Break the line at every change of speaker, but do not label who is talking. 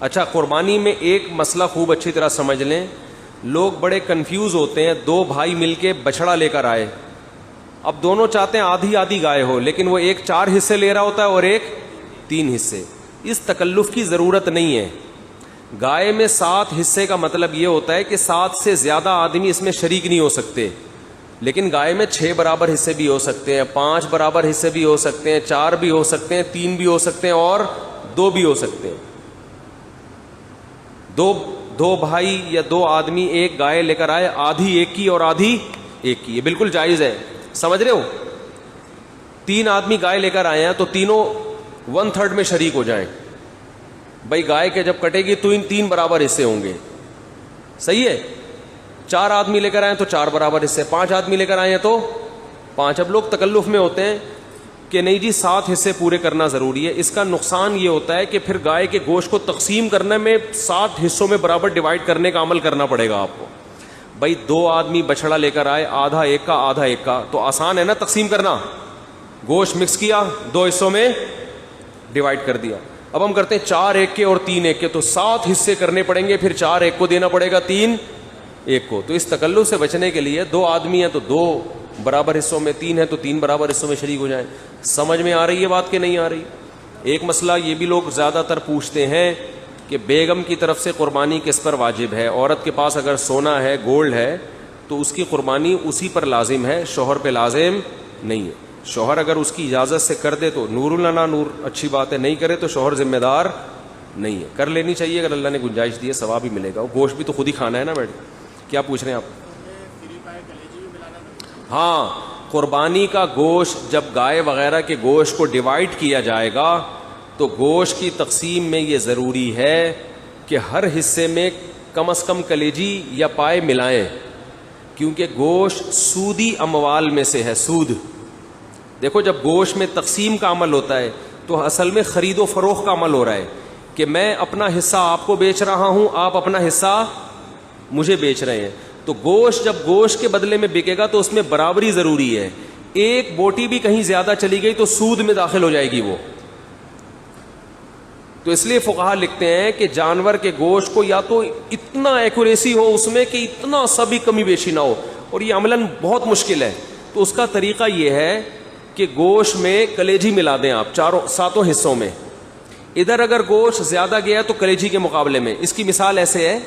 اچھا قربانی میں ایک مسئلہ خوب اچھی طرح سمجھ لیں, لوگ بڑے کنفیوز ہوتے ہیں. دو بھائی مل کے بچڑا لے کر آئے, اب دونوں چاہتے ہیں آدھی آدھی گائے ہو, لیکن وہ ایک 4 حصے لے رہا ہوتا ہے اور ایک 3 حصے. اس تکلف کی ضرورت نہیں ہے. گائے میں 7 حصے کا مطلب یہ ہوتا ہے کہ 7 سے زیادہ آدمی اس میں شریک نہیں ہو سکتے, لیکن گائے میں 6 برابر حصے بھی ہو سکتے ہیں, 5 برابر حصے بھی ہو سکتے ہیں, 4 بھی ہو سکتے ہیں, 3 بھی ہو سکتے ہیں اور 2 بھی ہو سکتے ہیں. دو بھائی یا 2 آدمی ایک گائے لے کر آئے, آدھی ایک کی اور آدھی ایک کی, یہ بالکل جائز ہے. سمجھ رہے ہو؟ 3 آدمی گائے لے کر آئے ہیں تو تینوں 1/3 میں شریک ہو جائیں. بھائی گائے کے جب کٹے گی تو ان 3 برابر حصے ہوں گے, صحیح ہے. 4 آدمی لے کر آئے تو 4 برابر حصے, 5 آدمی لے کر آئے ہیں تو 5. اب لوگ تکلف میں ہوتے ہیں کہ نہیں جی 7 حصے پورے کرنا ضروری ہے. اس کا نقصان یہ ہوتا ہے کہ پھر گائے کے گوشت کو تقسیم کرنے میں 7 حصوں میں برابر ڈیوائڈ کرنے کا عمل کرنا پڑے گا آپ کو. بھائی 2 آدمی بچڑا لے کر آئے, آدھا ایک کا آدھا ایک کا, تو آسان ہے نا تقسیم کرنا. گوشت مکس کیا, 2 حصوں میں ڈیوائڈ کر دیا. اب ہم کرتے ہیں 4 ایک کے اور 3 ایک کے, تو 7 حصے کرنے پڑیں گے, پھر 4 ایک کو دینا پڑے گا, 3 ایک کو. تو اس تکلف سے بچنے کے لیے 2 آدمی ہیں تو 2 برابر حصوں میں, 3 ہے تو 3 برابر حصوں میں شریک ہو جائیں. سمجھ میں آ رہی ہے بات کہ نہیں آ رہی؟ ایک مسئلہ یہ بھی لوگ زیادہ تر پوچھتے ہیں کہ بیگم کی طرف سے قربانی کس پر واجب ہے. عورت کے پاس اگر سونا ہے, گولڈ ہے, تو اس کی قربانی اسی پر لازم ہے, شوہر پہ لازم نہیں ہے. شوہر اگر اس کی اجازت سے کر دے تو نور لنا نور, اچھی بات ہے. نہیں کرے تو شوہر ذمہ دار نہیں ہے. کر لینی چاہیے اگر اللہ نے گنجائش دی ہے, ثواب بھی ملے گا. گوشت بھی تو خود ہی کھانا ہے نا. بیٹھ کیا پوچھ رہے ہیں آپ؟ ہاں, قربانی کا گوشت جب گائے وغیرہ کے گوشت کو ڈیوائڈ کیا جائے گا تو گوشت کی تقسیم میں یہ ضروری ہے کہ ہر حصے میں کم از کم کلیجی یا پائے ملائیں, کیونکہ گوشت سودی اموال میں سے ہے. سود دیکھو, جب گوشت میں تقسیم کا عمل ہوتا ہے تو اصل میں خرید و فروخت کا عمل ہو رہا ہے کہ میں اپنا حصہ آپ کو بیچ رہا ہوں, آپ اپنا حصہ مجھے بیچ رہے ہیں. تو گوشت جب گوشت کے بدلے میں بکے گا تو اس میں برابری ضروری ہے. ایک بوٹی بھی کہیں زیادہ چلی گئی تو سود میں داخل ہو جائے گی وہ. تو اس لیے فقہا لکھتے ہیں کہ جانور کے گوشت کو یا تو اتنا ایکوریسی ہو اس میں کہ اتنا سا بھی کمی بیشی نہ ہو, اور یہ عملاً بہت مشکل ہے. تو اس کا طریقہ یہ ہے کہ گوشت میں کلیجی ملا دیں آپ 7 حصوں میں. ادھر اگر گوشت زیادہ گیا تو کلیجی کے مقابلے میں, اس کی مثال ایسے ہے